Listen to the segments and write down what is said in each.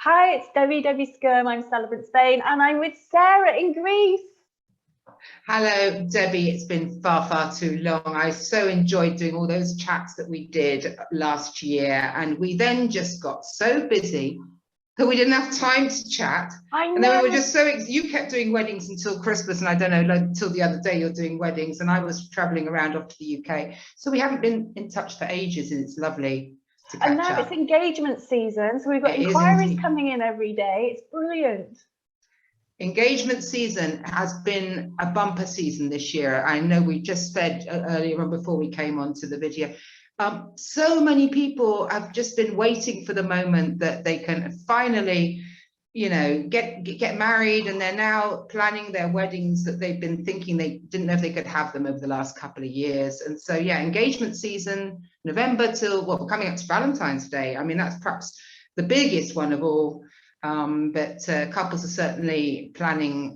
Hi, it's Debbie Skirm. I'm Celebrant Spain, and I'm with Sarah in Greece. Hello, Debbie. It's been far too long. I so enjoyed doing all those chats that we did last year, and we then just got so busy that we didn't have time to chat. I know. And then we were just you kept doing weddings until Christmas, and I don't know, like, until the other day you're doing weddings, and I was traveling around off to the UK. So we haven't been in touch for ages, and it's lovely to catch up. And now it's engagement season, so we've got inquiries coming in every day. It's brilliant. Engagement season has been a bumper season this year. I know we just said earlier on before we came onto the video, so many people have just been waiting for the moment that they can finally, get married, and they're now planning their weddings that they've been thinking they didn't know if they could have them over the last couple of years. And so, yeah, engagement season, November till we're coming up to Valentine's Day. I mean, that's perhaps the biggest one of all. But couples are certainly planning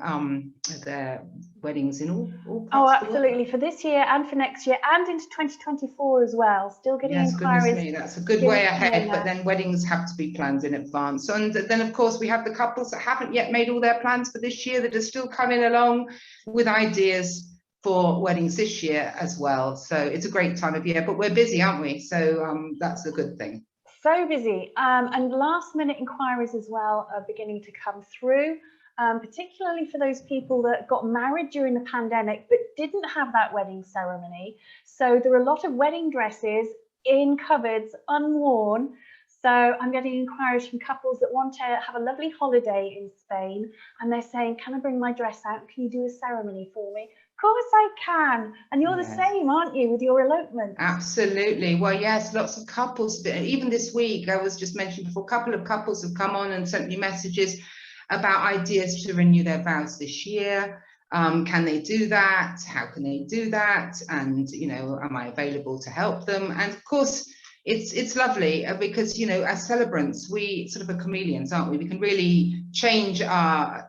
their weddings in all parts of the world. Absolutely, for this year and for next year and into 2024 as well. Still getting inquiries. Goodness me, that's a good way ahead, but then weddings have to be planned in advance. And then, of course, we have the couples that haven't yet made all their plans for this year that are still coming along with ideas for weddings this year as well. So it's a great time of year, but we're busy, aren't we? So that's a good thing. So busy, and last minute inquiries as well are beginning to come through, particularly for those people that got married during the pandemic but didn't have that wedding ceremony. So there are a lot of wedding dresses in cupboards unworn. So I'm getting inquiries from couples that want to have a lovely holiday in Spain, and they're saying, can I bring my dress out? Can you do a ceremony for me? Of course I can. And you're the same, aren't you, with your elopement? Absolutely. Well, yes, lots of couples, even this week, I was just mentioning before, a couple of couples have come on and sent me messages about ideas to renew their vows this year. Can they do that? How can they do that? And, am I available to help them? And of course, it's lovely because, as celebrants, we sort of are chameleons, aren't we? We can really change our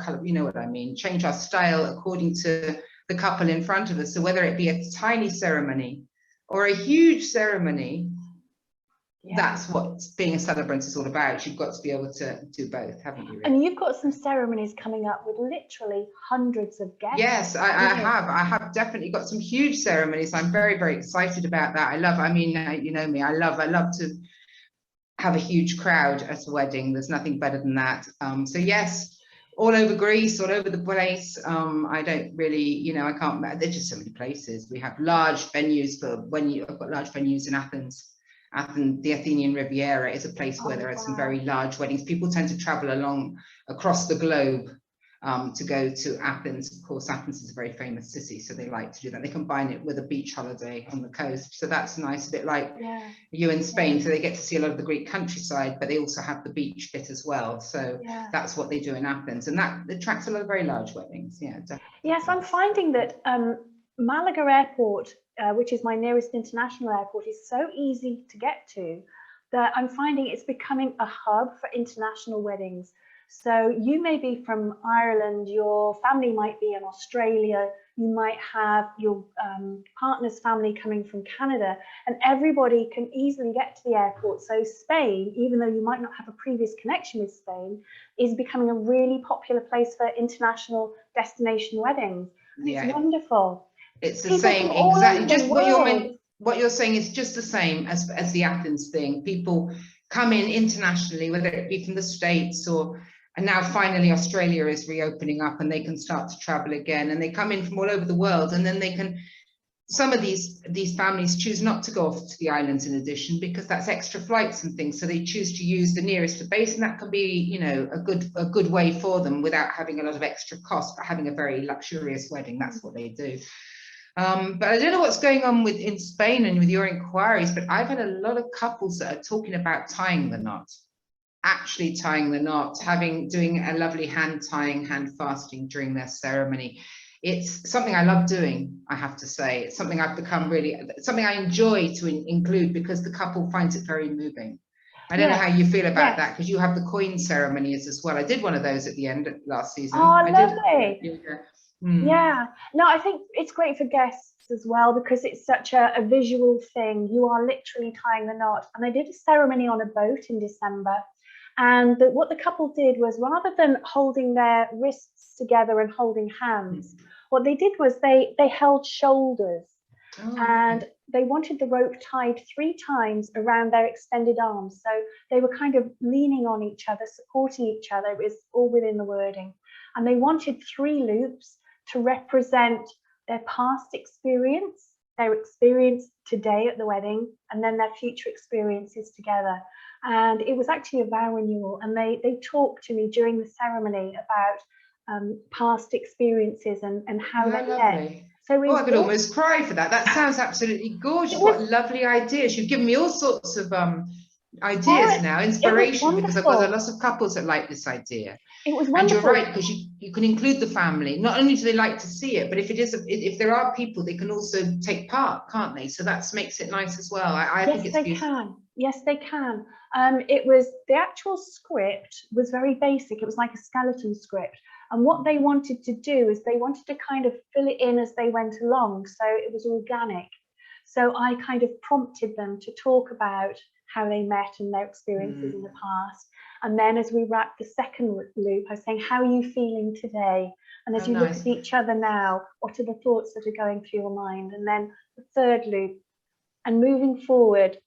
color, you know what I mean, change our style according to the couple in front of us. So whether it be a tiny ceremony or a huge ceremony, that's what being a celebrant is all about. You've got to be able to do both, haven't you? Really? And you've got some ceremonies coming up with literally hundreds of guests. Yes, I have definitely got some huge ceremonies. I'm very excited about that. You know me, I love to have a huge crowd at a wedding. There's nothing better than that. So yes, all over Greece, all over the place. I don't really, I can't, there's just so many places. We have large venues I've got large venues in Athens. The Athenian Riviera is a place where there are some very large weddings. People tend to travel across the globe to go to Athens. Of course, Athens is a very famous city, so they like to do that. They combine it with a beach holiday on the coast, so that's nice, a bit like you in Spain. So they get to see a lot of the Greek countryside, but they also have the beach bit as well. So that's what they do in Athens, and that attracts a lot of very large weddings. Yeah, definitely. Yes, I'm finding that Malaga Airport, which is my nearest international airport, is so easy to get to that I'm finding it's becoming a hub for international weddings. So you may be from Ireland, your family might be in Australia, you might have your partner's family coming from Canada, and everybody can easily get to the airport. So Spain, even though you might not have a previous connection with Spain, is becoming a really popular place for international destination weddings. It's wonderful. It's the same, exactly. Just what you're saying is just the same as the Athens thing. People come in internationally, whether it be from the States and now finally Australia is reopening up and they can start to travel again, and they come in from all over the world, and then some of these families choose not to go off to the islands in addition because that's extra flights and things, so they choose to use the nearest base, and that can be a good way for them without having a lot of extra cost, but having a very luxurious wedding. That's what they do. But I don't know what's going on in Spain and with your inquiries, but I've had a lot of couples that are talking about tying the knot, actually tying the knot, doing a lovely hand fasting during their ceremony. It's something I love doing, I have to say. It's something I've become something I enjoy to include because the couple finds it very moving. I don't know how you feel about that, because you have the coin ceremonies as well. I did one of those at the end of last season. Oh, lovely. Yeah, no, I think it's great for guests as well because it's such a visual thing. You are literally tying the knot. And I did a ceremony on a boat in December, And what the couple did was, rather than holding their wrists together and holding hands, what they did was they held shoulders. And they wanted the rope tied 3 times around their extended arms. So they were kind of leaning on each other, supporting each other. It was all within the wording. And they wanted 3 loops to represent their past experience, their experience today at the wedding, and then their future experiences together. And it was actually a vow renewal. And they talked to me during the ceremony about past experiences and how they met. So I could almost cry for that. That sounds absolutely gorgeous. What lovely ideas. You've given me all sorts of ideas now, inspiration, because I've got a lot of couples that like this idea. It was wonderful. And you're right, because you can include the family. Not only do they like to see it, but if there are people, they can also take part, can't they? So that makes it nice as well. I think it's beautiful. Yes, they can. It was, the actual script was very basic. It was like a skeleton script. And what they wanted to do is they wanted to kind of fill it in as they went along. So it was organic. So I kind of prompted them to talk about how they met and their experiences in the past. And then as we wrapped the second loop, I was saying, how are you feeling today? And as you look at each other now, what are the thoughts that are going through your mind? And then the third loop, and moving forward,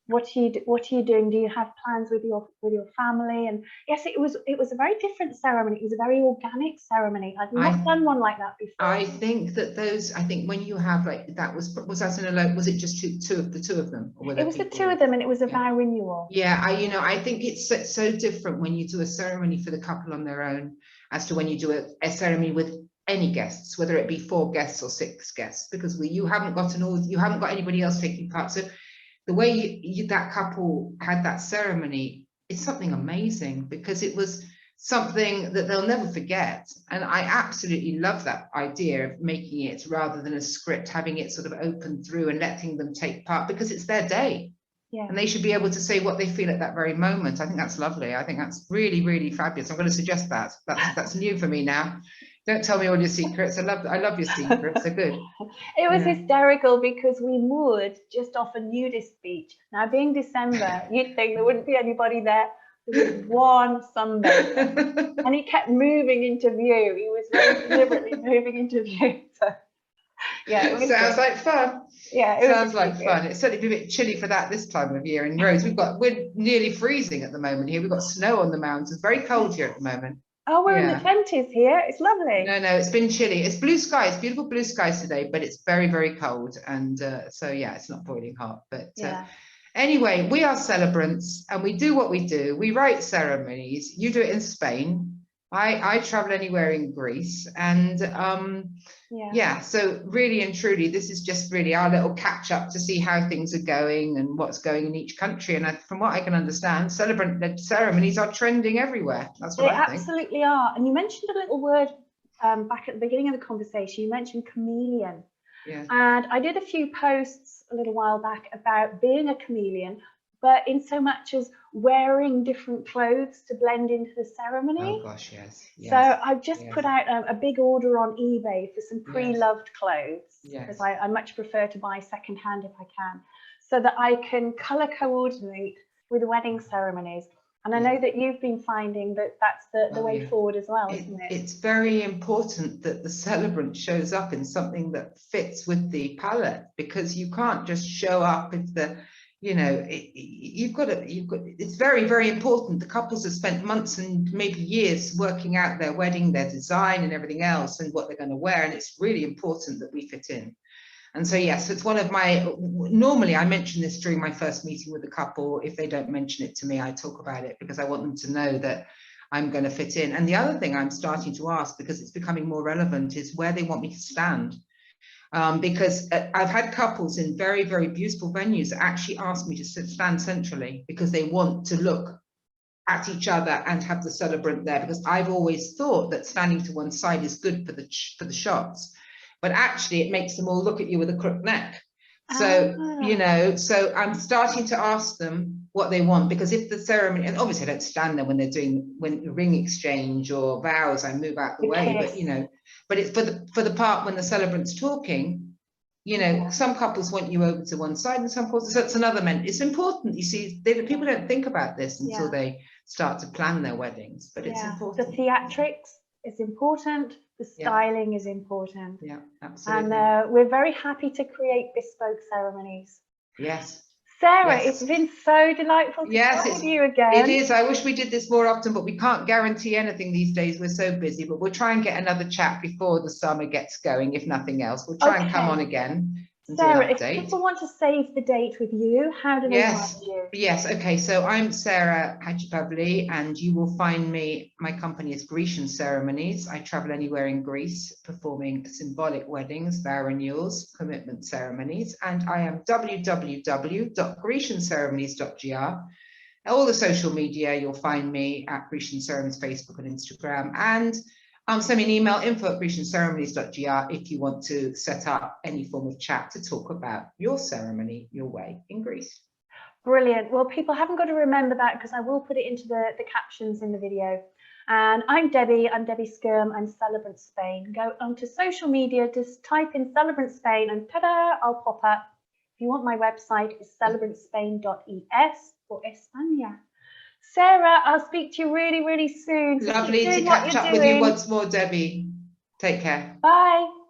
what are you doing? Do you have plans with your family? And yes, it was a very different ceremony. It was a very organic ceremony. I'd not done one like that before. I think when you have like that, was that an elope? Was it just two of them? Or it was the 2 of them, and it was a vow renewal. Yeah, I think it's so different when you do a ceremony for the couple on their own as to when you do a ceremony with any guests, whether it be 4 guests or 6 guests, because you haven't got anybody else taking part. So the way that couple had that ceremony is something amazing, because it was something that they'll never forget. And I absolutely love that idea of making it, rather than a script, having it sort of open through and letting them take part, because it's their day. Yeah. And they should be able to say what they feel at that very moment. I think that's lovely. I think that's really, really fabulous. I'm going to suggest that. That's new for me now. Don't tell me all your secrets. I love your secrets. They're good. It was hysterical, because we moored just off a nudist beach. Now, being December, you'd think there wouldn't be anybody there. There was one sunbather, and he kept moving into view. He was very deliberately moving into view. So, yeah, it sounds like fun. Yeah, it sounds like fun. It's certainly a bit chilly for that this time of year in Rhodes. We're nearly freezing at the moment here. We've got snow on the mountains. Very cold here at the moment. Oh, we're in the 20s here. It's lovely. No, it's been chilly. It's blue skies, beautiful blue skies today, but it's very, very cold. And so, yeah, it's not boiling hot. But anyway, we are celebrants, and we do what we do. We write ceremonies. You do it in Spain. I travel anywhere in Greece. And so really and truly, this is just really our little catch up to see how things are going and what's going in each country. And from what I can understand, celebrant ceremonies are trending everywhere. That's what I think. They absolutely are. And you mentioned a little word back at the beginning of the conversation. You mentioned chameleon. Yeah. And I did a few posts a little while back about being a chameleon, but in so much as wearing different clothes to blend into the ceremony. Oh gosh, yes. So I've just put out a big order on eBay for some pre-loved clothes, because I much prefer to buy secondhand if I can, so that I can colour coordinate with wedding ceremonies. And I know that you've been finding that that's the way forward as well, isn't it? It's very important that the celebrant shows up in something that fits with the palette, because you can't just show up if it's very, very important. The couples have spent months and maybe years working out their wedding, their design and everything else, and what they're going to wear. And it's really important that we fit in. And so, yes, it's one of normally I mention this during my first meeting with the couple. If they don't mention it to me, I talk about it, because I want them to know that I'm going to fit in. And the other thing I'm starting to ask, because it's becoming more relevant, is where they want me to stand. Because I've had couples in very, very beautiful venues that actually ask me to stand centrally, because they want to look at each other and have the celebrant there. Because I've always thought that standing to one side is good for the shots, but actually it makes them all look at you with a crooked neck. So so I'm starting to ask them what they want, because if the ceremony, and obviously I don't stand there when the ring exchange or vows, I move out the way, but but it's for the part when the celebrant's talking, You know, some couples want you over to one side and some couples, that's another men. It's important. You see, people don't think about this until they start to plan their weddings, but it's important. The theatrics is important. The styling is important. Yeah, absolutely. And we're very happy to create bespoke ceremonies. Yes. Sarah, it's been so delightful to talk with you again. It is. I wish we did this more often, but we can't guarantee anything these days. We're so busy, but we'll try and get another chat before the summer gets going, if nothing else. We'll try and come on again. Sarah, if people want to save the date with you, how do they find you? Yes, okay, so I'm Sarah Hachipavli, and you will find me, my company is Grecian Ceremonies. I travel anywhere in Greece performing symbolic weddings, vow renewals, commitment ceremonies, and I am www.grecianceremonies.gr. All the social media, you'll find me at Grecian Ceremonies, Facebook and Instagram, and send me an email, info@grecianceremonies.gr, if you want to set up any form of chat to talk about your ceremony, your way in Greece. Brilliant. Well, people haven't got to remember that because I will put it into the captions in the video. And I'm Debbie Skirm, I'm Celebrant Spain. Go onto social media, just type in Celebrant Spain and ta-da, I'll pop up. If you want my website, it's celebrantspain.es for España. Sarah, I'll speak to you really, really soon. Lovely to catch up with you once more, Debbie. Take care. Bye.